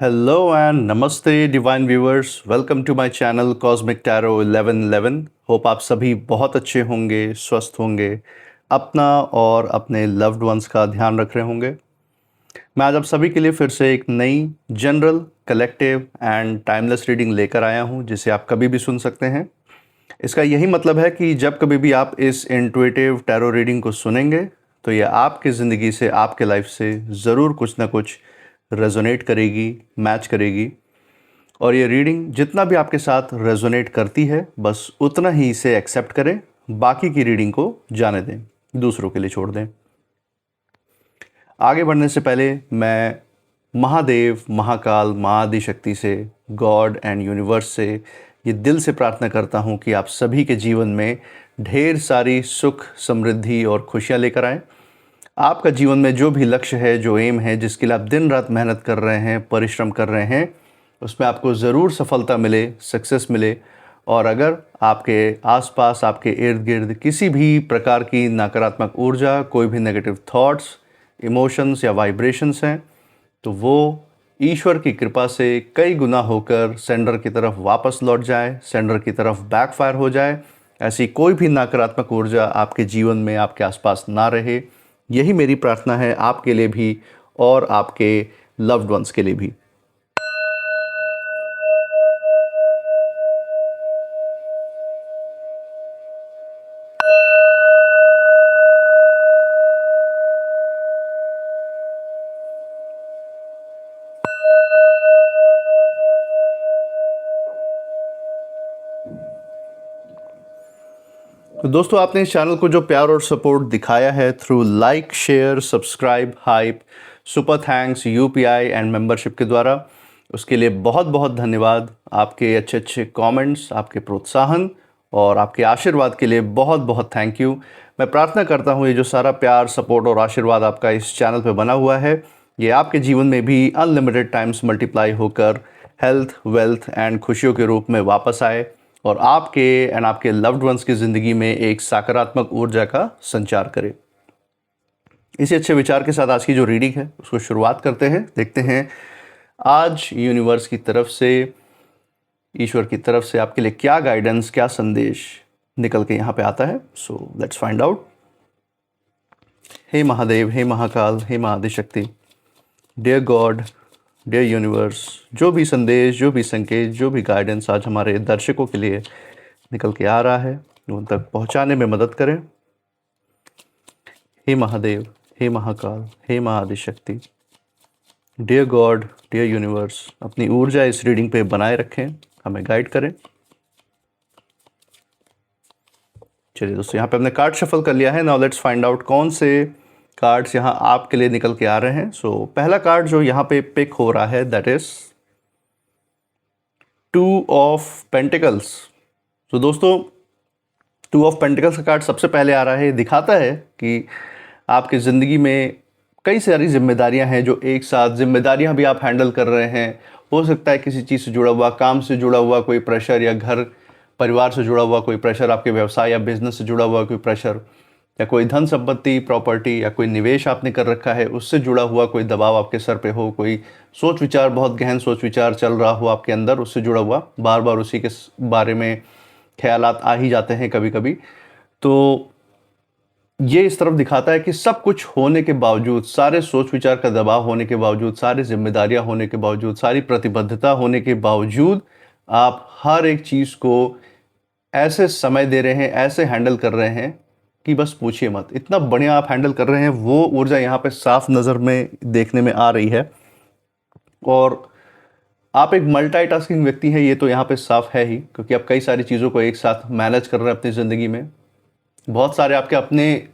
Hello and नमस्ते divine viewers, welcome to my channel cosmic tarot 1111। Hope आप सभी बहुत अच्छे होंगे, स्वस्थ होंगे, अपना और अपने लव्ड वंस का ध्यान रख रहे होंगे। मैं आज आप सभी के लिए फिर से एक नई general, collective and timeless reading लेकर आया हूं, जिसे आप कभी भी सुन सकते हैं। इसका यही मतलब है कि जब कभी भी आप इस इंट्यूटिव टैरो रीडिंग को सुनेंगे तो ये आपकी ज़िंदगी से, आपके लाइफ से ज़रूर कुछ ना कुछ रेजोनेट करेगी, मैच करेगी। और ये रीडिंग जितना भी आपके साथ रेजोनेट करती है, बस उतना ही इसे एक्सेप्ट करें, बाकी की रीडिंग को जाने दें, दूसरों के लिए छोड़ दें। आगे बढ़ने से पहले मैं महादेव, महाकाल, महाआदिशक्ति से, गॉड एंड यूनिवर्स से ये दिल से प्रार्थना करता हूँ कि आप सभी के जीवन में ढेर सारी सुख, समृद्धि और खुशियाँ लेकर आएँ। आपका जीवन में जो भी लक्ष्य है, जो एम है, जिसके लिए आप दिन रात मेहनत कर रहे हैं, परिश्रम कर रहे हैं, उसमें आपको ज़रूर सफलता मिले, सक्सेस मिले। और अगर आपके आसपास, आपके इर्द गिर्द किसी भी प्रकार की नकारात्मक ऊर्जा, कोई भी नेगेटिव थॉट्स, इमोशंस या वाइब्रेशंस हैं, तो वो ईश्वर की कृपा से कई गुना होकर सेंडर की तरफ वापस लौट जाए, सेंडर की तरफ बैकफायर हो जाए। ऐसी कोई भी नकारात्मक ऊर्जा आपके जीवन में, आपके आसपास ना रहे। यही मेरी प्रार्थना है आपके लिए भी और आपके लव्ड वंस के लिए भी। तो दोस्तों, आपने इस चैनल को जो प्यार और सपोर्ट दिखाया है through like, share, subscribe, hype, super thanks, UPI and membership के द्वारा, उसके लिए बहुत बहुत धन्यवाद। आपके अच्छे अच्छे कमेंट्स, आपके प्रोत्साहन और आपके आशीर्वाद के लिए बहुत बहुत थैंक यू। मैं प्रार्थना करता हूँ ये जो सारा प्यार, सपोर्ट और आशीर्वाद आपका इस चैनल पे बना हुआ है, ये आपके जीवन में भी अनलिमिटेड टाइम्स मल्टीप्लाई होकर हेल्थ, वेल्थ एंड खुशियों के रूप में वापस आए और आपके एंड आपके लव्ड वंस की ज़िंदगी में एक सकारात्मक ऊर्जा का संचार करे। इसी अच्छे विचार के साथ आज की जो रीडिंग है उसको शुरुआत करते हैं। देखते हैं आज यूनिवर्स की तरफ से, ईश्वर की तरफ से आपके लिए क्या गाइडेंस, क्या संदेश निकल के यहाँ पे आता है। So let's find out. हे महादेव, हे महाकाल, हे Mahaadishakti, dear God, dear universe, जो भी संदेश, जो भी संकेत, जो भी गाइडेंस आज हमारे दर्शकों के लिए निकल के आ रहा है, उन तक पहुंचाने में मदद करें। हे महादेव, हे महाकाल, हे Mahaadishakti, dear God, dear universe, अपनी ऊर्जा इस रीडिंग पे बनाए रखें, हमें गाइड करें। चलिए दोस्तों, यहाँ पे हमने कार्ड शफल कर लिया है। नाउ लेट्स फाइंड आउट कौन से कार्ड्स यहाँ आपके लिए निकल के आ रहे हैं। सो पहला कार्ड जो यहाँ पे पिक हो रहा है, दैट इज 2 ऑफ पेंटिकल्स। तो दोस्तों, 2 ऑफ पेंटिकल्स का कार्ड सबसे पहले आ रहा है। दिखाता है कि आपकी ज़िंदगी में कई सारी जिम्मेदारियां हैं जो एक साथ, जिम्मेदारियां भी आप हैंडल कर रहे हैं। हो सकता है किसी चीज़ से जुड़ा हुआ, काम से जुड़ा हुआ कोई प्रेशर, या घर परिवार से जुड़ा हुआ कोई प्रेशर, आपके व्यवसाय या बिजनेस से जुड़ा हुआ कोई प्रेशर, या कोई धन संपत्ति, प्रॉपर्टी या कोई निवेश आपने कर रखा है, उससे जुड़ा हुआ कोई दबाव आपके सर पे हो, कोई सोच विचार, बहुत गहन सोच विचार चल रहा हो आपके अंदर, उससे जुड़ा हुआ, बार बार उसी के बारे में ख्यालात आ ही जाते हैं कभी कभी। तो ये इस तरफ दिखाता है कि सब कुछ होने के बावजूद, सारे सोच विचार का दबाव होने के बावजूद, सारी जिम्मेदारियां होने के बावजूद, सारी प्रतिबद्धता होने के बावजूद, आप हर एक चीज़ को ऐसे समय दे रहे हैं, ऐसे हैंडल कर रहे हैं कि बस पूछिए मत। इतना बढ़िया आप हैंडल कर रहे हैं, वो ऊर्जा यहाँ पे साफ नज़र में देखने में आ रही है। और आप एक मल्टीटास्किंग व्यक्ति हैं, ये तो यहाँ पे साफ है ही, क्योंकि आप कई सारी चीज़ों को एक साथ मैनेज कर रहे हैं अपनी ज़िंदगी में। बहुत सारे आपके अपने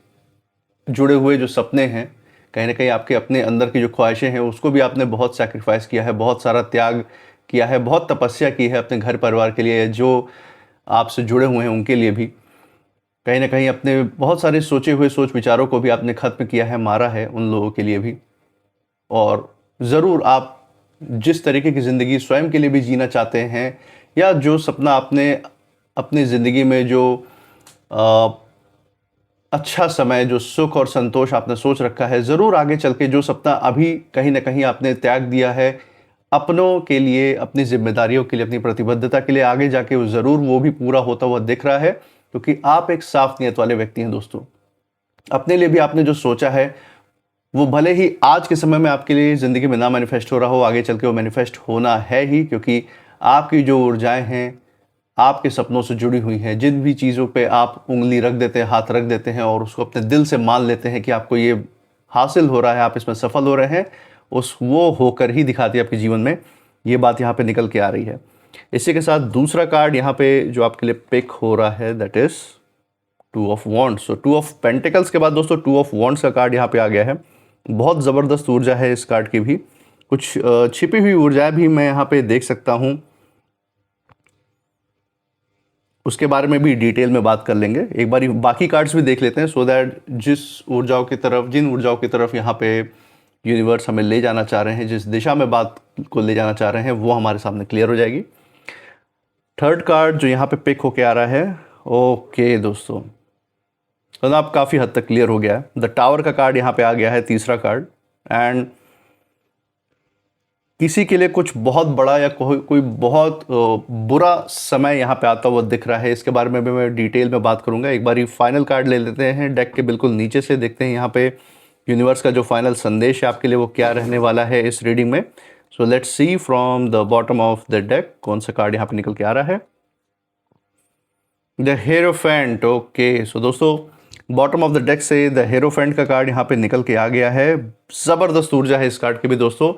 जुड़े हुए जो सपने हैं, कहीं ना कहीं आपके अपने अंदर की जो ख्वाहिशें हैं, उसको भी आपने बहुत सैक्रिफाइस किया है, बहुत सारा त्याग किया है, बहुत तपस्या की है अपने घर परिवार के लिए, जो आपसे जुड़े हुए हैं उनके लिए भी। कहीं ना कहीं अपने बहुत सारे सोचे हुए सोच विचारों को भी आपने ख़त्म किया है, मारा है उन लोगों के लिए भी। और ज़रूर आप जिस तरीके की ज़िंदगी स्वयं के लिए भी जीना चाहते हैं, या जो सपना आपने अपनी ज़िंदगी में, जो अच्छा समय, जो सुख और संतोष आपने सोच रखा है, ज़रूर आगे चल के जो सपना अभी कहीं ना कहीं आपने त्याग दिया है, अपनों के लिए, अपनी जिम्मेदारियों के लिए, अपनी प्रतिबद्धता के लिए आगे जाके वो ज़रूर वो भी पूरा होता हुआ दिख रहा है, क्योंकि आप एक साफ नीयत वाले व्यक्ति हैं दोस्तों। अपने लिए भी आपने जो सोचा है वो भले ही आज के समय में आपके लिए ज़िंदगी में ना मैनिफेस्ट हो रहा हो, आगे चल के वो मैनिफेस्ट होना है ही, क्योंकि आपकी जो ऊर्जाएं हैं आपके सपनों से जुड़ी हुई हैं। जिन भी चीज़ों पे आप उंगली रख देते हैं, हाथ रख देते हैं और उसको अपने दिल से मान लेते हैं कि आपको ये हासिल हो रहा है, आप इसमें सफल हो रहे हैं, उस वो होकर ही दिखाती है आपके जीवन में। ये बात यहाँ पे निकल के आ रही है। इसी के साथ दूसरा कार्ड यहाँ पे जो आपके लिए पिक हो रहा है, that is two of wands. So two of pentacles के बाद दोस्तों टू ऑफ वॉन्ड्स का कार्ड यहाँ पे आ गया है। बहुत ज़बरदस्त ऊर्जा है इस कार्ड की भी। कुछ छिपी हुई ऊर्जाएं भी मैं यहाँ पे देख सकता हूँ, उसके बारे में भी डिटेल में बात कर लेंगे। एक बार बाकी कार्ड्स भी देख लेते हैं, सो दैट जिन ऊर्जाओं की तरफ यहाँ पे यूनिवर्स हमें ले जाना चाह रहे हैं, जिस दिशा में बात को ले जाना चाह रहे हैं, वो हमारे सामने क्लियर हो जाएगी। थर्ड कार्ड जो यहाँ पे पिक होके आ रहा है, ओके दोस्तों, तो आप काफ़ी हद तक क्लियर हो गया है। द टावर का कार्ड यहाँ पे आ गया है, तीसरा कार्ड। एंड किसी के लिए कुछ बहुत बड़ा या कोई बहुत बुरा समय यहाँ पे आता हुआ दिख रहा है। इसके बारे में भी मैं डिटेल में बात करूँगा। एक बार फाइनल कार्ड ले लेते हैं डेक के बिल्कुल नीचे से, देखते हैं यहाँ पे यूनिवर्स का जो फाइनल संदेश है आपके लिए वो क्या रहने वाला है इस रीडिंग में। So let's see from the bottom of the deck कौन सा कार्ड यहाँ पे निकल के आ रहा है। The hierophant. ओके, सो दोस्तों बॉटम ऑफ द डेक से द हेरोफेंट का कार्ड यहाँ पे निकल के आ गया है। ज़बरदस्त ऊर्जा है इस कार्ड की भी दोस्तों।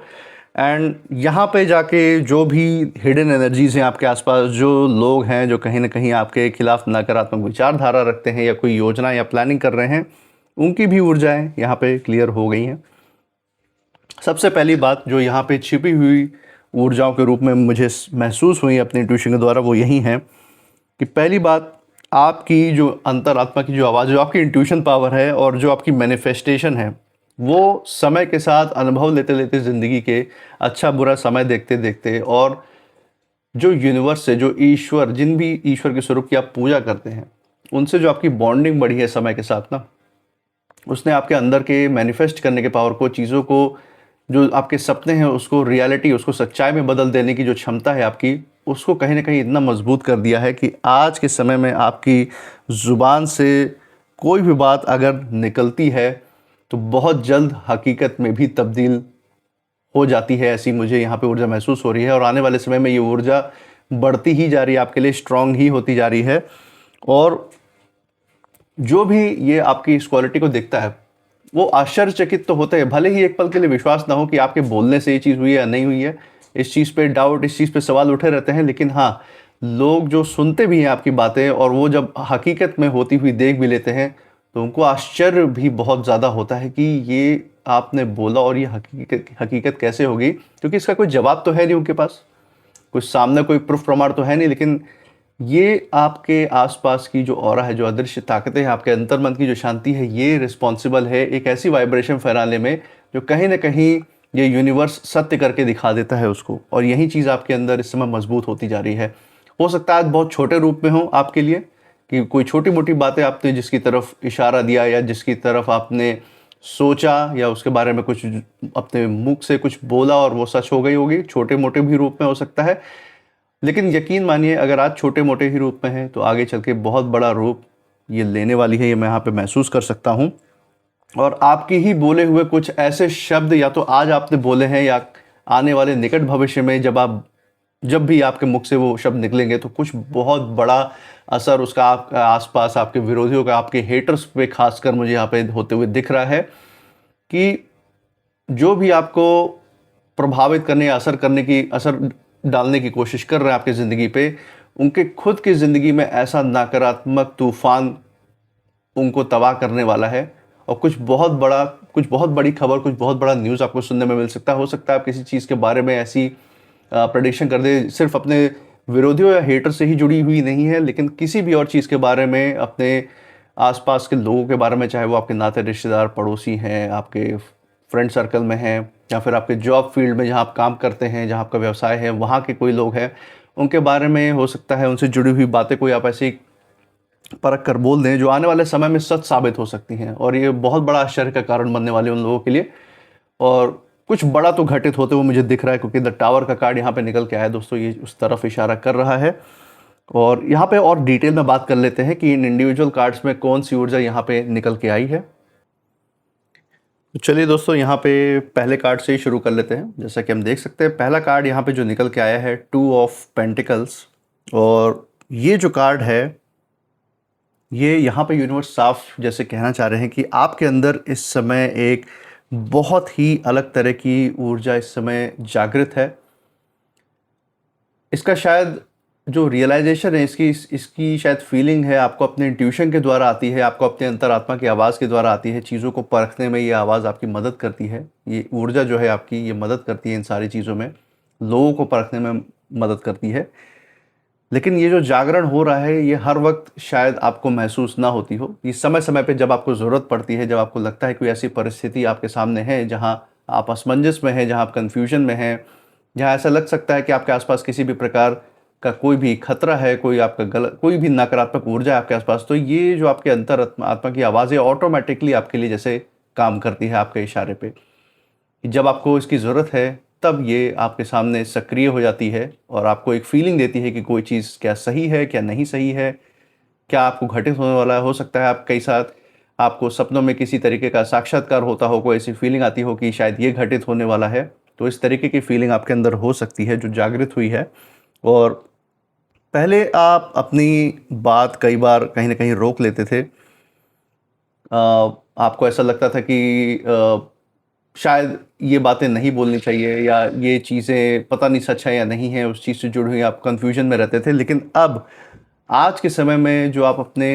एंड यहाँ पे जाके जो भी हिडन एनर्जीज हैं आपके आसपास, जो लोग हैं जो कहीं ना कहीं आपके खिलाफ नकारात्मक विचारधारा रखते हैं या कोई योजना या प्लानिंग कर रहे हैं, उनकी भी ऊर्जाएं यहाँ पे क्लियर हो गई हैं। सबसे पहली बात जो यहाँ पे छिपी हुई ऊर्जाओं के रूप में मुझे महसूस हुई अपनी इंट्यूशन के द्वारा, वो यही है कि पहली बात, आपकी जो अंतरात्मा की जो आवाज़, जो आपकी इंट्यूशन पावर है और जो आपकी मैनिफेस्टेशन है, वो समय के साथ अनुभव लेते लेते ज़िंदगी के अच्छा बुरा समय देखते देखते, और जो यूनिवर्स से, जो ईश्वर, जिन भी ईश्वर के स्वरूप की आप पूजा करते हैं, उनसे जो आपकी बॉन्डिंग बढ़ी है समय के साथ ना, उसने आपके अंदर के मैनिफेस्ट करने के पावर को, चीज़ों को, जो आपके सपने हैं उसको रियलिटी, उसको सच्चाई में बदल देने की जो क्षमता है आपकी, उसको कहीं ना कहीं इतना मजबूत कर दिया है कि आज के समय में आपकी ज़ुबान से कोई भी बात अगर निकलती है तो बहुत जल्द हकीकत में भी तब्दील हो जाती है। ऐसी मुझे यहाँ पे ऊर्जा महसूस हो रही है, और आने वाले समय में ये ऊर्जा बढ़ती ही जा रही है, आपके लिए स्ट्रांग ही होती जा रही है। और जो भी ये आपकी इस क्वालिटी को देखता है वो आश्चर्यचकित तो होते हैं, भले ही एक पल के लिए विश्वास ना हो कि आपके बोलने से ये चीज़ हुई है या नहीं हुई है, इस चीज़ पे डाउट, इस चीज़ पे सवाल उठे रहते हैं। लेकिन हाँ, लोग जो सुनते भी हैं आपकी बातें और वो जब हकीकत में होती हुई देख भी लेते हैं तो उनको आश्चर्य भी बहुत ज़्यादा होता है कि ये आपने बोला और ये हकीकत कैसे होगी, क्योंकि इसका कोई जवाब तो है नहीं उनके पास, कुछ सामने कोई प्रूफ प्रमाण तो है नहीं। लेकिन ये आपके आसपास की जो ऑरा है, जो अदृश्य ताकतें हैं, आपके अंतर्मन की जो शांति है, ये रिस्पॉन्सिबल है एक ऐसी वाइब्रेशन फैलाने में जो कहीं ना कहीं ये यूनिवर्स सत्य करके दिखा देता है उसको। और यही चीज़ आपके अंदर इस समय मजबूत होती जा रही है। हो सकता है आज बहुत छोटे रूप में हो आपके लिए, कि कोई छोटी मोटी बातें आपने जिसकी तरफ इशारा दिया या जिसकी तरफ आपने सोचा या उसके बारे में कुछ अपने मुख से कुछ बोला और वो सच हो गई होगी, छोटे मोटे भी रूप में हो सकता है। लेकिन यकीन मानिए, अगर आज छोटे मोटे ही रूप में है तो आगे चल के बहुत बड़ा रूप ये लेने वाली है, ये मैं यहाँ पे महसूस कर सकता हूँ। और आपके ही बोले हुए कुछ ऐसे शब्द, या तो आज आपने बोले हैं या आने वाले निकट भविष्य में जब भी आपके मुख से वो शब्द निकलेंगे तो कुछ बहुत बड़ा असर उसका आपके आसपास, आपके विरोधियों का, आपके हेटर्स पे खासकर मुझे यहाँ पे होते हुए दिख रहा है कि जो भी आपको प्रभावित करने या असर डालने की कोशिश कर रहे हैं आपकी ज़िंदगी पे, उनके खुद की ज़िंदगी में ऐसा नकारात्मक तूफान उनको तबाह करने वाला है। और कुछ बहुत बड़ी खबर, कुछ बहुत बड़ा न्यूज़ आपको सुनने में मिल सकता है। हो सकता है आप किसी चीज़ के बारे में ऐसी प्रेडिक्शन कर दे, सिर्फ अपने विरोधियों या हेटर से ही जुड़ी हुई नहीं है, लेकिन किसी भी और चीज़ के बारे में, अपने आसपास के लोगों के बारे में, चाहे वो आपके नाते रिश्तेदार, पड़ोसी हैं, आपके फ्रेंड सर्कल में हैं, या फिर आपके जॉब फील्ड में जहाँ आप काम करते हैं, जहाँ आपका व्यवसाय है, वहाँ के कोई लोग हैं, उनके बारे में हो सकता है उनसे जुड़ी हुई बातें कोई आप ऐसी परख कर बोल दें जो आने वाले समय में सच साबित हो सकती हैं, और ये बहुत बड़ा आश्चर्य का कारण बनने वाले उन लोगों के लिए। और कुछ बड़ा तो घटित होते हुए मुझे दिख रहा है, क्योंकि द टावर का कार्ड यहाँ पे निकल के आया है दोस्तों, ये उस तरफ इशारा कर रहा है। और यहाँ पे और डिटेल में बात कर लेते हैं कि इन इंडिविजुअल कार्ड्स में कौन सी ऊर्जा यहाँ पे निकल के आई है। तो चलिए दोस्तों, यहाँ पे पहले कार्ड से ही शुरू कर लेते हैं। जैसा कि हम देख सकते हैं, पहला कार्ड यहाँ पे जो निकल के आया है, 2 ऑफ पेंटिकल्स। और ये जो कार्ड है, ये यहाँ पे यूनिवर्स साफ जैसे कहना चाह रहे हैं कि आपके अंदर इस समय एक बहुत ही अलग तरह की ऊर्जा इस समय जागृत है। इसका शायद जो रियलाइजेशन है, इसकी शायद फीलिंग है, आपको अपने इंट्यूशन के द्वारा आती है, आपको अपने अंतरात्मा की आवाज़ के द्वारा आती है। चीज़ों को परखने में ये आवाज़ आपकी मदद करती है, ये ऊर्जा जो है आपकी, ये मदद करती है इन सारी चीज़ों में, लोगों को परखने में मदद करती है। लेकिन ये जो जागरण हो रहा है, ये हर वक्त शायद आपको महसूस ना होती हो। ये समय समय पे जब आपको ज़रूरत पड़ती है, जब आपको लगता है कोई ऐसी परिस्थिति आपके सामने है जहाँ आप असमंजस में हैं, जहाँ आप कन्फ्यूजन में हैं, जहाँ ऐसा लग सकता है कि आपके आसपास किसी भी प्रकार का कोई भी खतरा है, कोई आपका गलत, कोई भी नकारात्मक ऊर्जा है आपके आसपास, तो ये जो आपके आत्मा की आवाज़ है, ऑटोमेटिकली आपके लिए जैसे काम करती है आपके इशारे पे। जब आपको इसकी ज़रूरत है, तब ये आपके सामने सक्रिय हो जाती है और आपको एक फीलिंग देती है कि कोई चीज़ क्या सही है, क्या नहीं सही है, क्या आपको घटित होने वाला है। हो सकता है आप कई साथ आपको सपनों में किसी तरीके का साक्षात्कार होता हो, कोई ऐसी फीलिंग आती हो कि शायद ये घटित होने वाला है। तो इस तरीके की फीलिंग आपके अंदर हो सकती है जो जागृत हुई है। और पहले आप अपनी बात कई बार कहीं न कहीं रोक लेते थे। आपको ऐसा लगता था कि शायद ये बातें नहीं बोलनी चाहिए, या ये चीज़ें पता नहीं सच है या नहीं है, उस चीज़ से जुड़ी हुई आप कन्फ्यूजन में रहते थे। लेकिन अब आज के समय में जो आप अपने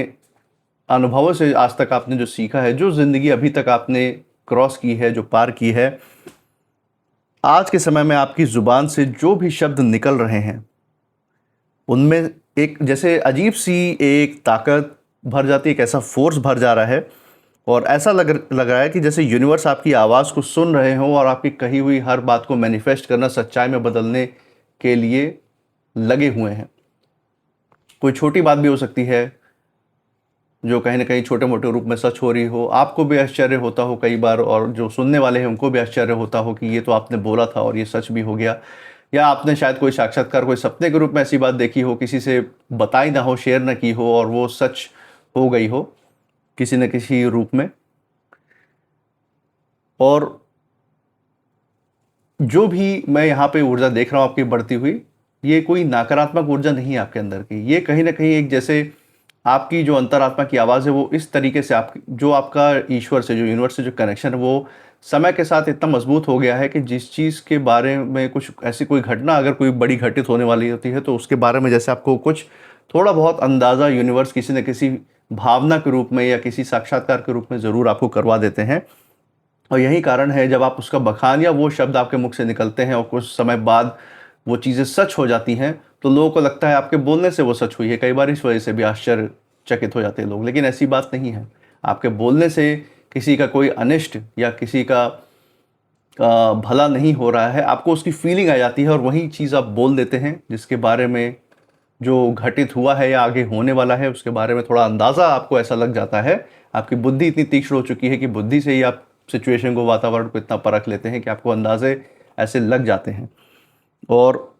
अनुभवों से आज तक आपने जो सीखा है, जो ज़िंदगी अभी तक आपने क्रॉस की है, जो पार की है, आज के समय में आपकी ज़ुबान से जो भी शब्द निकल रहे हैं, उनमें एक जैसे अजीब सी एक ताकत भर जाती है, एक ऐसा फोर्स भर जा रहा है। और ऐसा लग रहा है कि जैसे यूनिवर्स आपकी आवाज़ को सुन रहे हों और आपकी कही हुई हर बात को मैनिफेस्ट करना, सच्चाई में बदलने के लिए लगे हुए हैं। कोई छोटी बात भी हो सकती है जो कहीं ना कहीं छोटे मोटे रूप में सच हो रही हो, आपको भी आश्चर्य होता हो कई बार, और जो सुनने वाले हैं उनको भी आश्चर्य होता हो कि ये तो आपने बोला था और ये सच भी हो गया। या आपने शायद कोई साक्षात्कार, कोई सपने के रूप में ऐसी बात देखी हो, किसी से बताई ना हो, शेयर ना की हो, और वो सच हो गई हो किसी न किसी रूप में। और जो भी मैं यहाँ पे ऊर्जा देख रहा हूँ आपकी बढ़ती हुई, ये कोई नकारात्मक ऊर्जा नहीं है आपके अंदर की। ये कहीं ना कहीं एक जैसे आपकी जो अंतरात्मा की आवाज़ है, वो इस तरीके से आप जो आपका ईश्वर से, जो यूनिवर्स से जो कनेक्शन है, वो समय के साथ इतना मजबूत हो गया है कि जिस चीज़ के बारे में कुछ ऐसी कोई घटना अगर कोई बड़ी घटित होने वाली होती है, तो उसके बारे में जैसे आपको कुछ थोड़ा बहुत अंदाज़ा यूनिवर्स किसी न किसी भावना के रूप में या किसी साक्षात्कार के रूप में ज़रूर आपको करवा देते हैं। और यही कारण है जब आप उसका बखान या वो शब्द आपके मुख से निकलते हैं और कुछ समय बाद वो चीज़ें सच हो जाती हैं, तो लोगों को लगता है आपके बोलने से वो सच हुई है। कई बार इस वजह से भी आश्चर्यचकित हो जाते हैं लोग, लेकिन ऐसी बात नहीं है। आपके बोलने से किसी का कोई अनिष्ट या किसी का भला नहीं हो रहा है, आपको उसकी फीलिंग आ जाती है और वही चीज़ आप बोल देते हैं, जिसके बारे में जो घटित हुआ है या आगे होने वाला है उसके बारे में थोड़ा अंदाज़ा आपको ऐसा लग जाता है। आपकी बुद्धि इतनी तीक्ष्ण हो चुकी है कि बुद्धि से ही आप सिचुएशन को, वातावरण को इतना परख लेते हैं कि आपको अंदाजे ऐसे लग जाते हैं। और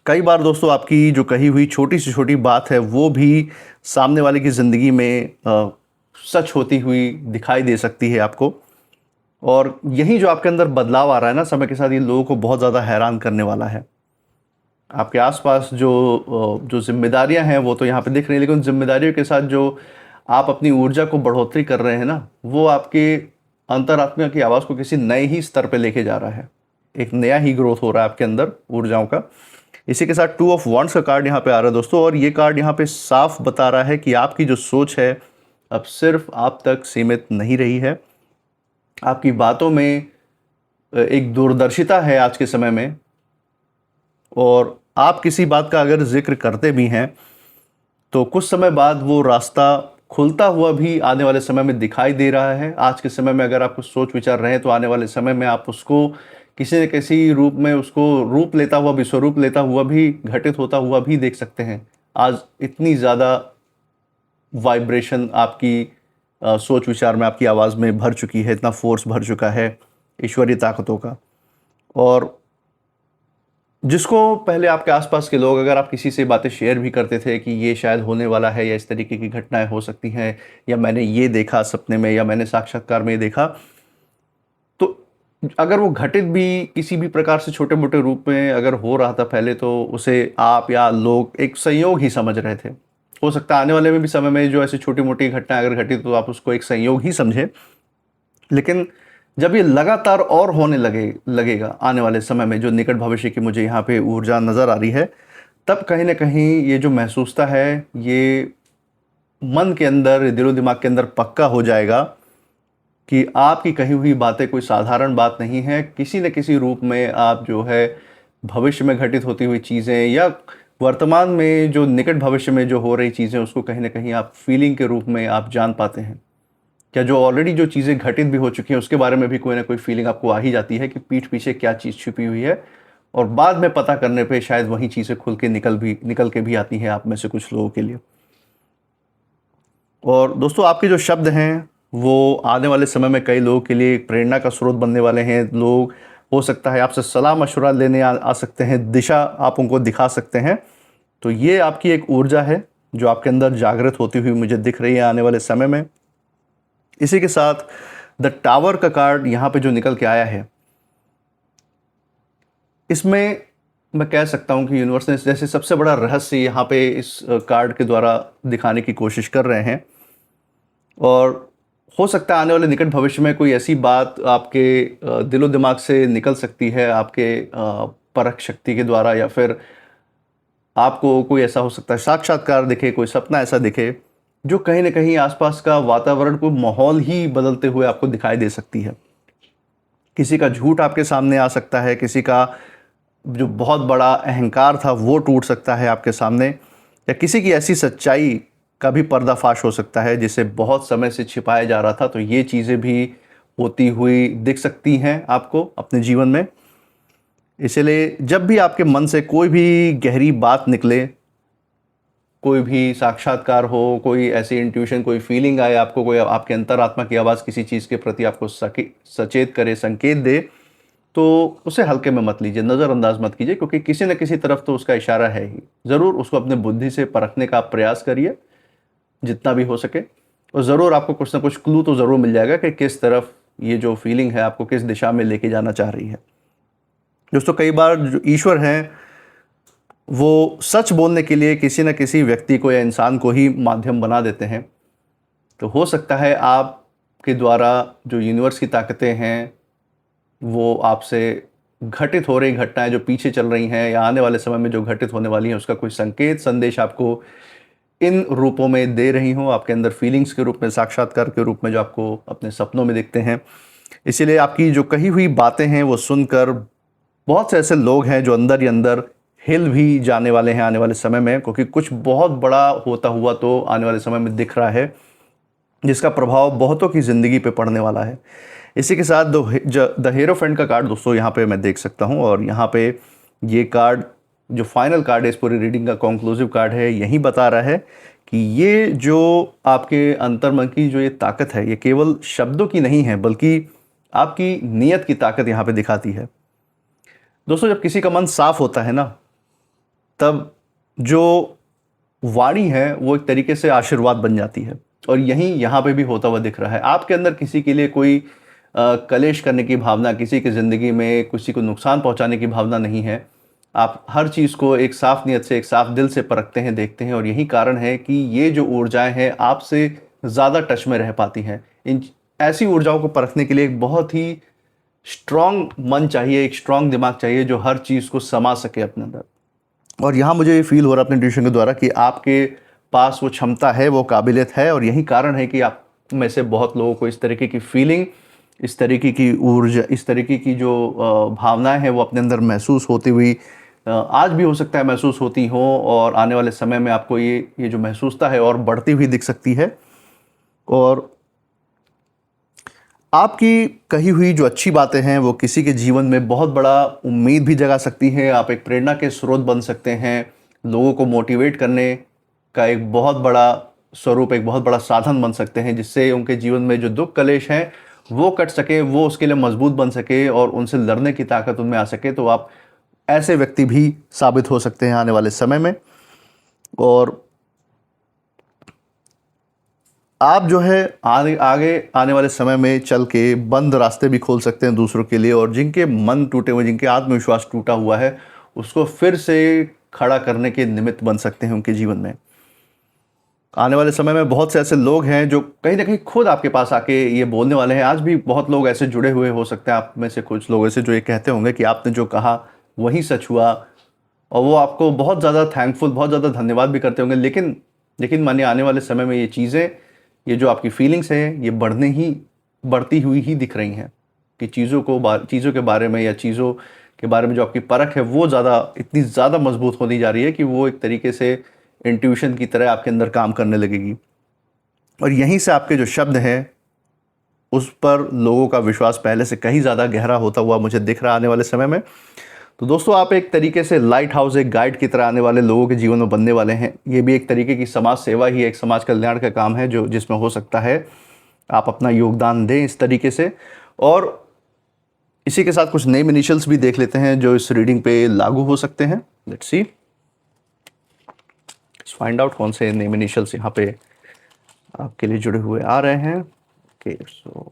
कई बार दोस्तों, आपकी जो कही हुई छोटी से छोटी बात है, वो भी सामने वाले की ज़िंदगी में सच होती हुई दिखाई दे सकती है आपको। और यही जो आपके अंदर बदलाव आ रहा है ना समय के साथ, ये लोगों को बहुत ज़्यादा हैरान करने वाला है। आपके आसपास जो जिम्मेदारियां हैं वो तो यहाँ पे दिख रही हैं, लेकिन जिम्मेदारियों के साथ जो आप अपनी ऊर्जा को बढ़ोतरी कर रहे हैं ना, वो आपके अंतरात्मा की आवाज़ को किसी नए ही स्तर पे लेके जा रहा है। एक नया ही ग्रोथ हो रहा है आपके अंदर ऊर्जाओं का। इसी के साथ 2 ऑफ वॉन्ड्स का कार्ड यहाँ पे आ रहा है दोस्तों, और ये कार्ड यहाँ पे साफ बता रहा है कि आपकी जो सोच है अब सिर्फ आप तक सीमित नहीं रही है। आपकी बातों में एक दूरदर्शिता है आज के समय में, और आप किसी बात का अगर जिक्र करते भी हैं तो कुछ समय बाद वो रास्ता खुलता हुआ भी आने वाले समय में दिखाई दे रहा है। आज के समय में अगर आप कुछ सोच विचार रहे हैं, तो आने वाले समय में आप उसको किसी न किसी रूप में उसको रूप लेता हुआ, विश्वरूप लेता हुआ भी, घटित होता हुआ भी देख सकते हैं। आज इतनी ज़्यादा वाइब्रेशन आपकी सोच विचार में, आपकी आवाज़ में भर चुकी है, इतना फोर्स भर चुका है ईश्वरीय ताकतों का। और जिसको पहले आपके आसपास के लोग, अगर आप किसी से बातें शेयर भी करते थे कि ये शायद होने वाला है या इस तरीके की घटनाएं हो सकती हैं या मैंने ये देखा सपने में या मैंने साक्षात्कार में ये देखा, तो अगर वो घटित भी किसी भी प्रकार से छोटे मोटे रूप में अगर हो रहा था पहले, तो उसे आप या लोग एक संयोग ही समझ रहे थे। हो सकता है आने वाले में भी समय में जो ऐसी छोटी मोटी घटनाएं अगर घटित तो आप उसको एक संयोग ही समझें, लेकिन जब ये लगातार और होने लगेगा आने वाले समय में, जो निकट भविष्य की मुझे यहाँ पे ऊर्जा नज़र आ रही है, तब कहीं ना कहीं ये जो महसूसता है ये मन के अंदर, दिलो दिमाग के अंदर पक्का हो जाएगा कि आपकी कही हुई बातें कोई साधारण बात नहीं है। किसी न किसी रूप में आप जो है भविष्य में घटित होती हुई चीज़ें या वर्तमान में जो निकट भविष्य में जो हो रही चीज़ें, उसको कहीं ना कहीं आप फीलिंग के रूप में आप जान पाते हैं। क्या जो ऑलरेडी जो चीज़ें घटित भी हो चुकी हैं उसके बारे में भी कोई ना कोई फीलिंग आपको आ ही जाती है कि पीठ पीछे क्या चीज़ छुपी हुई है, और बाद में पता करने पे शायद वही चीज़ें खुल के निकल के भी आती हैं आप में से कुछ लोगों के लिए। और दोस्तों, आपके जो शब्द हैं वो आने वाले समय में कई लोगों के लिए एक प्रेरणा का स्रोत बनने वाले हैं। लोग हो सकता है आपसे सलाह मशवरा लेने आ सकते हैं, दिशा आप उनको दिखा सकते हैं। तो ये आपकी एक ऊर्जा है जो आपके अंदर जागृत होती हुई मुझे दिख रही है आने वाले समय में। इसी के साथ द टावर का कार्ड यहाँ पे जो निकल के आया है, इसमें मैं कह सकता हूँ कि यूनिवर्स ने जैसे सबसे बड़ा रहस्य यहाँ पे इस कार्ड के द्वारा दिखाने की कोशिश कर रहे हैं। और हो सकता है आने वाले निकट भविष्य में कोई ऐसी बात आपके दिलो दिमाग से निकल सकती है, आपके परख शक्ति के द्वारा, या फिर आपको कोई ऐसा हो सकता है साक्षात्कार दिखे, कोई सपना ऐसा दिखे जो कहीं ना कहीं आसपास का वातावरण को, माहौल ही बदलते हुए आपको दिखाई दे सकती है। किसी का झूठ आपके सामने आ सकता है, किसी का जो बहुत बड़ा अहंकार था वो टूट सकता है आपके सामने, या किसी की ऐसी सच्चाई का भी पर्दाफाश हो सकता है जिसे बहुत समय से छिपाया जा रहा था। तो ये चीज़ें भी होती हुई दिख सकती हैं आपको अपने जीवन में। इसलिए जब भी आपके मन से कोई भी गहरी बात निकले, कोई भी साक्षात्कार हो, कोई ऐसी इंट्यूशन, कोई फीलिंग आए आपको, कोई आपके अंतरात्मा की आवाज़ किसी चीज़ के प्रति आपको सचेत करे, संकेत दे, तो उसे हल्के में मत लीजिए, नज़रअंदाज मत कीजिए, क्योंकि किसी न किसी तरफ तो उसका इशारा है ही। ज़रूर उसको अपने बुद्धि से परखने का आप प्रयास करिए जितना भी हो सके, और ज़रूर आपको कुछ ना कुछ क्लू तो ज़रूर मिल जाएगा कि किस तरफ ये जो फीलिंग है आपको किस दिशा में लेके जाना चाह रही है। दोस्तों, कई बार जो ईश्वर हैं वो सच बोलने के लिए किसी न किसी व्यक्ति को या इंसान को ही माध्यम बना देते हैं। तो हो सकता है आपके द्वारा जो यूनिवर्स की ताकतें हैं वो आपसे घटित हो रही घटनाएं जो पीछे चल रही हैं या आने वाले समय में जो घटित होने वाली हैं, उसका कोई संकेत, संदेश आपको इन रूपों में दे रही हूँ, आपके अंदर फीलिंग्स के रूप में, साक्षात्कार के रूप में जो आपको अपने सपनों में दिखते हैं। इसीलिए आपकी जो कही हुई बातें हैं वो सुनकर बहुत से ऐसे लोग हैं जो अंदर ही अंदर हिल भी जाने वाले हैं आने वाले समय में, क्योंकि कुछ बहुत बड़ा होता हुआ तो आने वाले समय में दिख रहा है जिसका प्रभाव बहुतों की ज़िंदगी पे पड़ने वाला है। इसी के साथ द हीरोफेंट का कार्ड दोस्तों यहाँ पे मैं देख सकता हूँ, और यहाँ पे ये कार्ड जो फाइनल कार्ड है इस पूरी रीडिंग का, कंक्लूसिव कार्ड है, यही बता रहा है कि ये जो आपके अंतर्मन की जो ये ताकत है, ये केवल शब्दों की नहीं है बल्कि आपकी नीयत की ताकत यहाँ पे दिखाती है। दोस्तों, जब किसी का मन साफ होता है ना, तब जो वाणी है वो एक तरीके से आशीर्वाद बन जाती है, और यही यहाँ पे भी होता हुआ दिख रहा है। आपके अंदर किसी के लिए कोई कलेश करने की भावना, किसी की ज़िंदगी में किसी को नुकसान पहुँचाने की भावना नहीं है। आप हर चीज़ को एक साफ नीयत से, एक साफ दिल से परखते हैं, देखते हैं, और यही कारण है कि ये जो ऊर्जाएं हैं आपसे ज़्यादा टच में रह पाती हैं। इन ऐसी ऊर्जाओं को परखने के लिए एक बहुत ही स्ट्रॉन्ग मन चाहिए, एक स्ट्रॉन्ग दिमाग चाहिए जो हर चीज़ को समा सके अपने अंदर। और यहाँ मुझे ये फील हो रहा है अपने ट्यूशन के द्वारा कि आपके पास वो क्षमता है, वो काबिलियत है, और यही कारण है कि आप में से बहुत लोगों को इस तरीके की फीलिंग, इस तरीके की ऊर्जा, इस तरीके की जो भावनाएं हैं वो अपने अंदर महसूस होती हुई आज भी हो सकता है महसूस होती हों, और आने वाले समय में आपको ये जो महसूसता है और बढ़ती हुई दिख सकती है। और आपकी कही हुई जो अच्छी बातें हैं वो किसी के जीवन में बहुत बड़ा उम्मीद भी जगा सकती हैं। आप एक प्रेरणा के स्रोत बन सकते हैं, लोगों को मोटिवेट करने का एक बहुत बड़ा स्वरूप, एक बहुत बड़ा साधन बन सकते हैं, जिससे उनके जीवन में जो दुख कलेश हैं वो कट सके, वो उसके लिए मजबूत बन सके और उनसे लड़ने की ताकत उनमें आ सके, तो आप ऐसे व्यक्ति भी साबित हो सकते हैं आने वाले समय में। और आप जो है आगे आगे आने वाले समय में चल के बंद रास्ते भी खोल सकते हैं दूसरों के लिए, और जिनके मन टूटे हुए, जिनके आत्मविश्वास टूटा हुआ है, उसको फिर से खड़ा करने के निमित्त बन सकते हैं उनके जीवन में। आने वाले समय में बहुत से ऐसे लोग हैं जो कहीं ना कहीं खुद आपके पास आके ये बोलने वाले हैं। आज भी बहुत लोग ऐसे जुड़े हुए हो सकते हैं आप में से कुछ लोग ऐसे जो ये कहते होंगे कि आपने जो कहा वही सच हुआ, और वो आपको बहुत ज़्यादा थैंकफुल, बहुत ज़्यादा धन्यवाद भी करते होंगे। लेकिन लेकिन मानिए आने वाले समय में ये चीज़ें, ये जो आपकी फीलिंग्स हैं, ये बढ़ती हुई ही दिख रही हैं, कि चीज़ों के बारे में या चीज़ों के बारे में जो आपकी परख है वो इतनी ज़्यादा मजबूत होती जा रही है कि वो एक तरीके से इंट्यूशन की तरह आपके अंदर काम करने लगेगी। और यहीं से आपके जो शब्द हैं उस पर लोगों का विश्वास पहले से कहीं ज़्यादा गहरा होता हुआ मुझे दिख रहा है आने वाले समय में। तो दोस्तों, आप एक तरीके से लाइट हाउस, एक गाइड की तरह आने वाले लोगों के जीवन में बनने वाले हैं। ये भी एक तरीके की समाज सेवा ही, एक समाज कल्याण का काम है जो जिसमें हो सकता है आप अपना योगदान दें इस तरीके से। और इसी के साथ कुछ नेम इनिशियल्स भी देख लेते हैं जो इस रीडिंग पे लागू हो सकते हैं। Let's see, let's find out कौन से नेम इनिशियल्स यहाँ पे आपके लिए जुड़े हुए आ रहे हैं। ओके, सो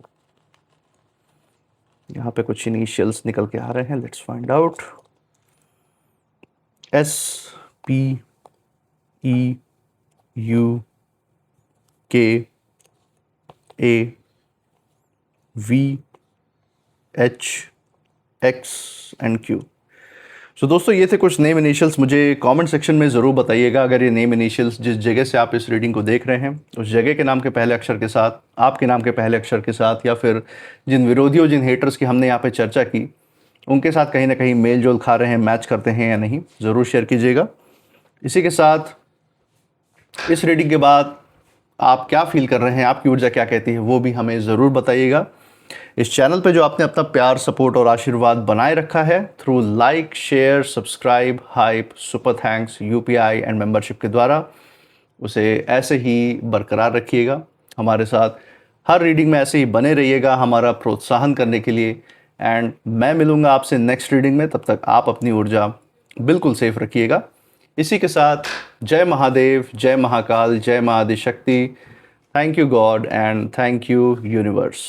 यहाँ पे कुछ इनिशियल्स निकल के आ रहे हैं। Let's find out. S P E U K A V H X and Q। सो दोस्तों, ये थे कुछ नेम इनिशियल्स। मुझे कमेंट सेक्शन में ज़रूर बताइएगा अगर ये नेम इनिशियल्स जिस जगह से आप इस रीडिंग को देख रहे हैं उस जगह के नाम के पहले अक्षर के साथ, आपके नाम के पहले अक्षर के साथ, या फिर जिन विरोधियों, जिन हेटर्स की हमने यहाँ पे चर्चा की उनके साथ कहीं ना कहीं मेल जोल खा रहे हैं, मैच करते हैं या नहीं, ज़रूर शेयर कीजिएगा। इसी के साथ इस रीडिंग के बाद आप क्या फील कर रहे हैं, आपकी ऊर्जा क्या कहती है, वो भी हमें ज़रूर बताइएगा। इस चैनल पे जो आपने अपना प्यार, सपोर्ट और आशीर्वाद बनाए रखा है through like, share, subscribe, hype, super thanks, UPI and membership के द्वारा, उसे ऐसे ही बरकरार रखिएगा। हमारे साथ हर रीडिंग में ऐसे ही बने रहिएगा हमारा प्रोत्साहन करने के लिए। एंड मैं मिलूँगा आपसे नेक्स्ट रीडिंग में, तब तक आप अपनी ऊर्जा बिल्कुल सेफ रखिएगा। इसी के साथ जय महादेव, जय महाकाल, जय Mahaadishakti. Thank you God and thank you universe.